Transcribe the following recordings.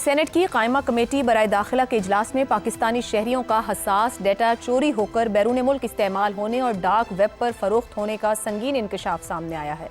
Saint کی قائمہ committee برائے داخلہ کے اجلاس میں پاکستانی شہریوں کا حساس ڈیٹا چوری ہو کر بیرون ملک استعمال ہونے اور ڈارک ویب پر فروخت ہونے کا سنگین انکشاف سامنے آیا ہے۔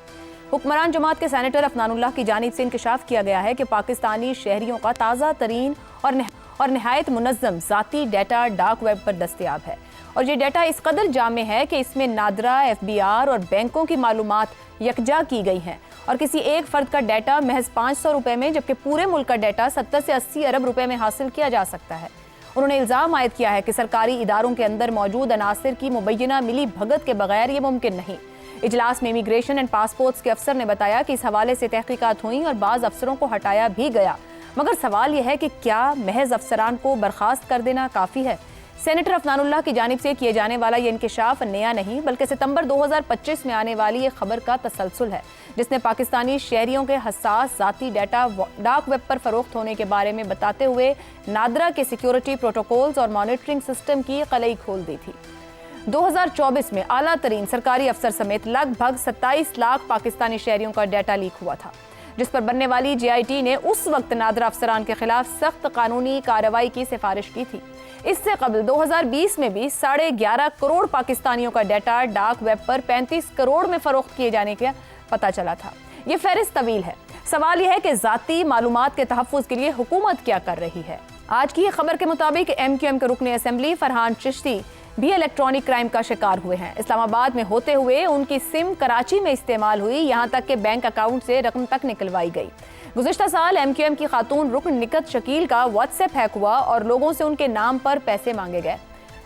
حکمران جماعت کے سینیٹر افنان اللہ کی جانب سے انکشاف کیا گیا ہے کہ پاکستانی شہریوں کا تازہ ترین اور نہایت منظم ذاتی ڈیٹا ڈارک ویب پر دستیاب ہے، اور یہ ڈیٹا اس قدر جامع ہے کہ اس میں نادرا، FBI اور بینکوں کی معلومات یکجا کی گئی ہیں، اور کسی ایک فرد کا ڈیٹا محض 500 روپے میں، جبکہ پورے ملک کا ڈیٹا 70 سے 80 ارب روپے میں حاصل کیا جا سکتا ہے۔ انہوں نے الزام عائد کیا ہے کہ سرکاری اداروں کے اندر موجود عناصر کی مبینہ ملی بھگت کے بغیر یہ ممکن نہیں۔ اجلاس میں امیگریشن اینڈ پاسپورٹس کے افسر نے بتایا کہ اس حوالے سے تحقیقات ہوئیں اور بعض افسروں کو ہٹایا بھی گیا، مگر سوال یہ ہے کہ کیا محض افسران کو برخاست کر دینا کافی ہے؟ سینیٹر افنان اللہ کی جانب سے کیے جانے والا یہ انکشاف نیا نہیں بلکہ ستمبر 2025 میں آنے والی ایک خبر کا تسلسل ہے، جس نے پاکستانی شہریوں کے حساس ذاتی ڈیٹا ڈارک ویب پر فروخت ہونے کے بارے میں بتاتے ہوئے نادرا کے سیکیورٹی پروٹوکولز اور مانیٹرنگ سسٹم کی قلعی کھول دی تھی۔ 2024 میں اعلیٰ ترین سرکاری افسر سمیت لگ بھگ 27 لاکھ پاکستانی شہریوں کا ڈیٹا لیک ہوا تھا، جس پر بننے والی GIT نے اس وقت نادرا افسران کے خلاف سخت قانونی کارروائی کی سفارش کی تھی۔ اس سے قبل 2020 میں بھی 11.5 کروڑ پاکستانیوں کا ڈیٹا ڈارک ویب پر 35 کروڑ میں فروخت کیے جانے کا پتہ چلا تھا۔ یہ فہرست طویل ہے۔ سوال یہ ہے کہ ذاتی معلومات کے تحفظ کے لیے حکومت کیا کر رہی ہے؟ آج کی خبر کے مطابق MQM کے رکن اسمبلی فرحان چشتی بھی الیکٹرانک کرائم کا شکار ہوئے ہیں۔ اسلام آباد میں ہوتے ہوئے ان کی سم کراچی میں استعمال ہوئی، یہاں تک کہ بینک اکاؤنٹ سے رقم تک نکلوائی گئی۔ گزشتہ سال MQM کی خاتون رکن نکت شکیل کا واٹس ایپ ہیک ہوا اور لوگوں سے ان کے نام پر پیسے مانگے گئے۔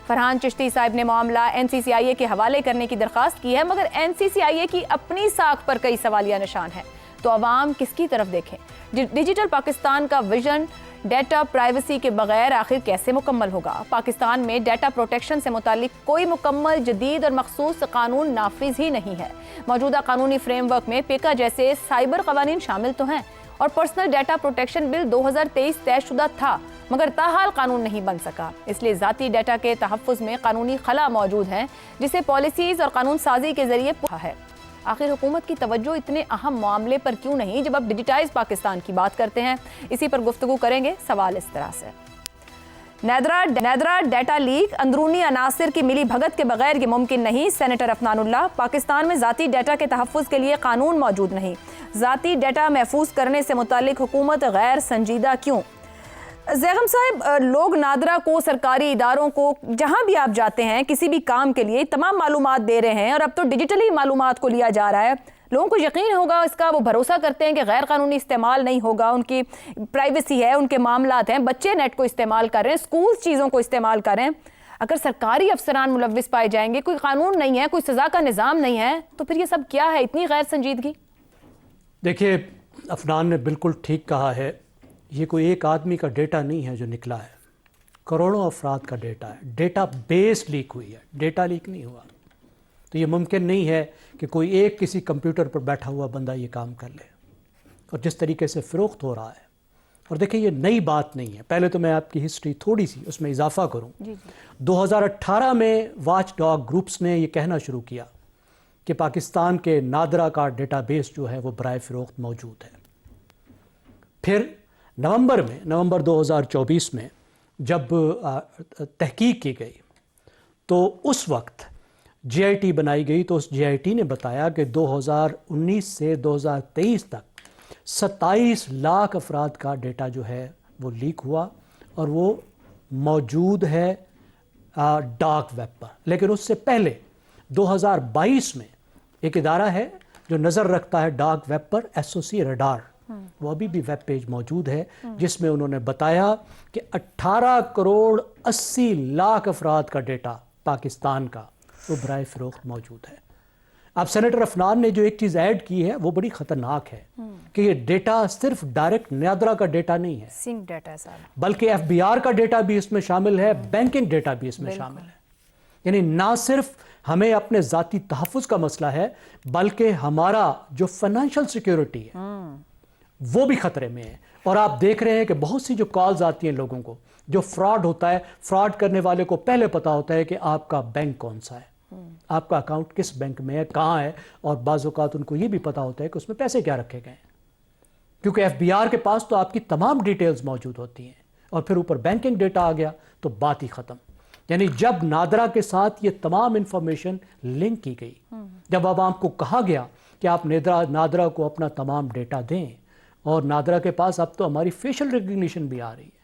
فرحان چشتی صاحب نے معاملہ NCCIA کے حوالے کرنے کی درخواست کی ہے، مگر NCCIA کی اپنی ساکھ پر کئی سوالیہ نشان ہیں۔ تو عوام کس کی طرف دیکھیں؟ ڈیجیٹل پاکستان کا ویژن ڈیٹا پرائیویسی کے بغیر آخر کیسے مکمل ہوگا؟ پاکستان میں ڈیٹا پروٹیکشن سے متعلق کوئی مکمل، جدید اور مخصوص قانون نافذ ہی نہیں ہے۔ موجودہ قانونی فریم ورک میں پیکا جیسے سائبر قوانین شامل تو ہیں، اور پرسنل ڈیٹا پروٹیکشن بل 2023 طے شدہ تھا، مگر تاحال قانون نہیں بن سکا۔ اس لیے ذاتی ڈیٹا کے تحفظ میں قانونی خلا موجود ہے، جسے پالیسیز اور قانون سازی کے ذریعے پورا ہے۔ آخر حکومت کی توجہ اتنے اہم معاملے پر کیوں نہیں جب اب ڈیجیٹائز پاکستان کی بات کرتے ہیں؟ اسی پر گفتگو کریں گے۔ سوال اس طرح سے: نادرا ڈیٹا لیک، اندرونی عناصر کی ملی بھگت کے بغیر یہ ممکن نہیں۔ سینیٹر افنان اللہ: پاکستان میں ذاتی ڈیٹا کے تحفظ کے لیے قانون موجود نہیں، ذاتی ڈیٹا محفوظ کرنے سے متعلق حکومت غیر سنجیدہ کیوں؟ زیغم صاحب، لوگ نادرا کو، سرکاری اداروں کو، جہاں بھی آپ جاتے ہیں کسی بھی کام کے لیے تمام معلومات دے رہے ہیں، اور اب تو ڈیجیٹلی معلومات کو لیا جا رہا ہے۔ لوگوں کو یقین ہوگا اس کا، وہ بھروسہ کرتے ہیں کہ غیر قانونی استعمال نہیں ہوگا، ان کی پرائیویسی ہے، ان کے معاملات ہیں، بچے نیٹ کو استعمال کر رہے ہیں، سکول چیزوں کو استعمال کر رہے ہیں۔ اگر سرکاری افسران ملوث پائے جائیں گے، کوئی قانون نہیں ہے، کوئی سزا کا نظام نہیں ہے، تو پھر یہ سب کیا ہے؟ اتنی غیر سنجیدگی؟ دیکھیے، افنان نے بالکل ٹھیک کہا ہے، یہ کوئی ایک آدمی کا ڈیٹا نہیں ہے جو نکلا ہے، کروڑوں افراد کا ڈیٹا ہے، ڈیٹا بیس لیک ہوئی ہے، ڈیٹا لیک نہیں ہوا۔ تو یہ ممکن نہیں ہے کہ کوئی ایک کسی کمپیوٹر پر بیٹھا ہوا بندہ یہ کام کر لے، اور جس طریقے سے فروخت ہو رہا ہے۔ اور دیکھیں، یہ نئی بات نہیں ہے۔ پہلے تو میں آپ کی ہسٹری تھوڑی سی اس میں اضافہ کروں۔ 2018 میں واچ ڈاگ گروپس نے یہ کہنا شروع کیا کہ پاکستان کے نادرا کا ڈیٹا بیس جو ہے وہ برائے فروخت موجود ہے۔ پھر نومبر 2024 میں جب تحقیق کی گئی تو اس وقت GIT بنائی گئی، تو اس GIT نے بتایا کہ 2019 سے 2023 تک 27 لاکھ افراد کا ڈیٹا جو ہے وہ لیک ہوا، اور وہ موجود ہے ڈارک ویب پر۔ لیکن اس سے پہلے 2022 میں ایک ادارہ ہے جو نظر رکھتا ہے ڈارک ویب پر، SOC ریڈار، وہ ابھی بھی ویب پیج موجود ہے، جس میں انہوں نے بتایا کہ 18 کروڑ 80 لاکھ افراد کا ڈیٹا پاکستان کا وہ برائے فروخت موجود ہے۔ اب سینیٹر افنان نے جو ایک چیز ایڈ کی ہے وہ بڑی خطرناک ہے کہ یہ ڈیٹا صرف ڈائریکٹ نادرا کا ڈیٹا نہیں ہے، سنک ڈیٹا ہے، بلکہ FBR کا ڈیٹا بھی اس میں شامل ہے، بینکنگ ڈیٹا بھی اس میں شامل ہے۔ یعنی نہ صرف ہمیں اپنے ذاتی تحفظ کا مسئلہ ہے، بلکہ ہمارا جو فائنینشیل سیکیورٹی ہے وہ بھی خطرے میں ہے۔ اور آپ دیکھ رہے ہیں کہ بہت سی جو کالز آتی ہیں لوگوں کو، جو فراڈ ہوتا ہے، فراڈ کرنے والے کو پہلے پتا ہوتا ہے کہ آپ کا بینک کون سا ہے، آپ کا اکاؤنٹ کس بینک میں ہے، کہاں ہے، اور بعض اوقات ان کو یہ بھی پتا ہوتا ہے کہ اس میں پیسے کیا رکھے گئے ہیں۔ کیونکہ ایف بی آر کے پاس تو آپ کی تمام ڈیٹیلز موجود ہوتی ہیں، اور پھر اوپر بینکنگ ڈیٹا آ گیا تو بات ہی ختم. یعنی جب نادرا کے ساتھ یہ تمام انفارمیشن لنک کی گئی، جب عوام کو کہا گیا کہ آپ نادرا کو اپنا تمام ڈیٹا دیں، اور نادرا کے پاس اب تو ہماری فیشل ریکگنیشن بھی آ رہی ہے،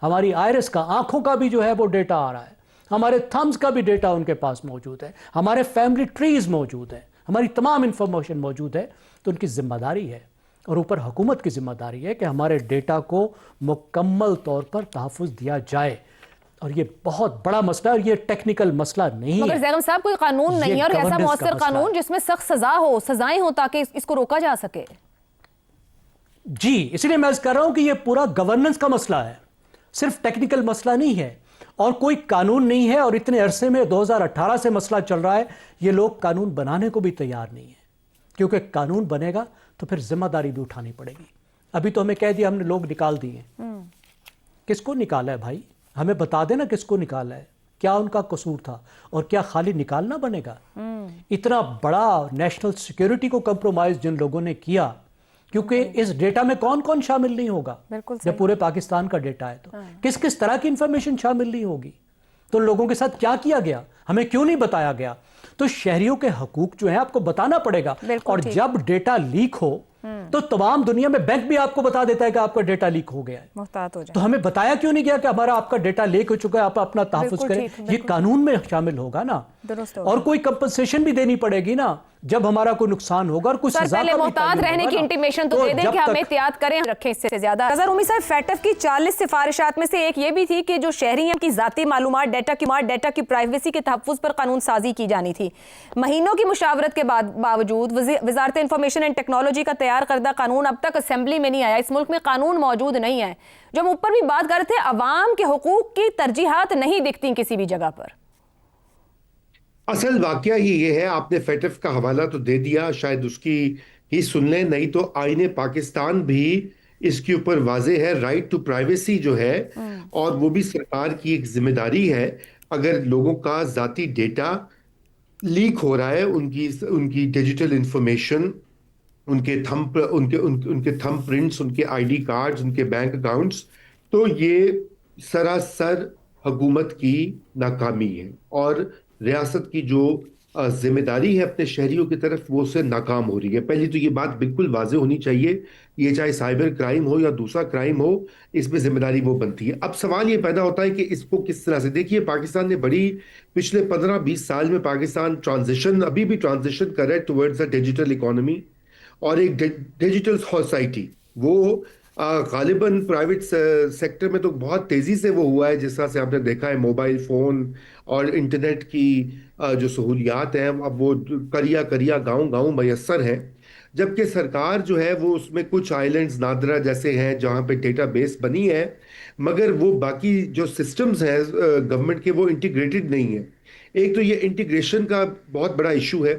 ہماری آئرس کا، آنکھوں کا بھی جو ہے وہ ڈیٹا آ رہا ہے، ہمارے تھمز کا بھی ڈیٹا ان کے پاس موجود ہے، ہمارے فیملی ٹریز موجود ہیں، ہماری تمام انفارمیشن موجود ہے. تو ان کی ذمہ داری ہے، اور اوپر حکومت کی ذمہ داری ہے کہ ہمارے ڈیٹا کو مکمل طور پر تحفظ دیا جائے. اور یہ بہت بڑا مسئلہ ہے، اور یہ ٹیکنیکل مسئلہ نہیں ہے. مگر زیغم صاحب کوئی قانون نہیں ہے، اور ایسا governance کا مؤثر مسئلہ قانون ہے. جس میں سخت سزا ہو، سزائیں ہوں تاکہ اس کو روکا جا سکے. جی اس لیے میں عرض کر رہا ہوں کہ یہ پورا گورننس کا مسئلہ ہے، صرف ٹیکنیکل مسئلہ نہیں ہے، اور کوئی قانون نہیں ہے. اور اتنے عرصے میں 2018 سے مسئلہ چل رہا ہے، یہ لوگ قانون بنانے کو بھی تیار نہیں ہے، کیونکہ قانون بنے گا تو پھر ذمہ داری بھی اٹھانی پڑے گی. ابھی تو ہمیں کہہ دیا ہم نے لوگ نکال دیے ہیں. کس کو نکالا ہے بھائی؟ ہمیں بتا دینا کس کو نکالا ہے، کیا ان کا قصور تھا، اور کیا خالی نکالنا بنے گا؟ اتنا بڑا نیشنل سیکیورٹی کو کمپرومائز جن لوگوں نے کیا، کیونکہ اس ڈیٹا میں کون کون شامل نہیں ہوگا جب پورے پاکستان کا ڈیٹا ہے، تو کس کس طرح کی انفارمیشن شامل نہیں ہوگی؟ تو لوگوں کے ساتھ کیا کیا گیا، ہمیں کیوں نہیں بتایا گیا؟ تو شہریوں کے حقوق جو ہیں آپ کو بتانا پڑے گا. اور جب ڈیٹا لیک ہو تو تمام دنیا میں بینک بھی آپ کو بتا دیتا ہے کہ آپ کا ڈیٹا لیک ہو گیا ہے. محتاط ہو جائیں. تو ہمیں بتایا کیوں نہیں گیا کہ ہمارا آپ کا ڈیٹا لیک ہو چکا ہے، آپ اپنا تحفظ کریں؟ یہ قانون میں شامل ہوگا نا، اور کوئی کمپنسیشن بھی دینی پڑے گی نا جب ہمارا کوئی نقصان ہوگا، اور کوئی سزا پہلے محتاط رہنے کی انٹیمیشن تو دے دیں کہ ہمیں احتیاط کریں، رکھیں اس سے زیادہ. نظر امی صاحب، فیٹف کی 40 سفارشات میں سے ایک یہ بھی تھی کہ جو شہری ہیں کی ذاتی معلومات ڈیٹا کی پرائیویسی کے تحفظ پر قانون سازی کی جانی تھی. مہینوں کی مشاورت کے باوجود وزارت انفارمیشن اینڈ ٹیکنالوجی کا تیار کردہ قانون اب تک اسمبلی میں نہیں آیا. اس ملک میں قانون موجود نہیں ہے. جو ہم اوپر بھی بات کر رہے تھے، عوام کے حقوق کی ترجیحات نہیں دکھتی کسی بھی جگہ پر. اصل واقعہ ہی یہ ہے، آپ نے فیٹف کا حوالہ تو دے دیا، شاید اس کی ہی سن لیں، نہیں تو آئین پاکستان بھی اس کے اوپر واضح ہے. رائٹ ٹو پرائیویسی جو ہے، اور وہ بھی سرکار کی ایک ذمہ داری ہے. اگر لوگوں کا ذاتی ڈیٹا لیک ہو رہا ہے، ان کی ڈیجیٹل انفارمیشن، ان کے تھم پرنٹس، ان کے آئی ڈی کارڈز، ان کے بینک اکاؤنٹس، تو یہ سراسر حکومت کی ناکامی ہے، اور ریاست کی جو ذمہ داری ہے اپنے شہریوں کی طرف، وہ اسے ناکام ہو رہی ہے. پہلی تو یہ بات بالکل واضح ہونی چاہیے، یہ چاہے سائبر کرائم ہو یا دوسرا کرائم ہو، اس میں ذمہ داری وہ بنتی ہے. اب سوال یہ پیدا ہوتا ہے کہ اس کو کس طرح سے دیکھیے. پاکستان نے پچھلے 15-20 سال میں پاکستان ابھی بھی ٹرانزیشن کر رہا ہے ٹورڈز اے ڈیجیٹل اکانومی اور ایک ڈیجیٹل سوسائٹی. وہ غالباً پرائیویٹ سیکٹر میں تو بہت تیزی سے وہ ہوا ہے، جس طرح سے آپ نے دیکھا ہے موبائل فون اور انٹرنیٹ کی جو سہولیات ہیں، اب وہ کریا گاؤں میسر ہیں. جبکہ سرکار جو ہے وہ اس میں کچھ آئیلینڈز نادرا جیسے ہیں جہاں پہ ڈیٹا بیس بنی ہے، مگر وہ باقی جو سسٹمز ہیں گورنمنٹ کے وہ انٹیگریٹڈ نہیں ہیں. ایک تو یہ انٹیگریشن کا بہت بڑا ایشو ہے.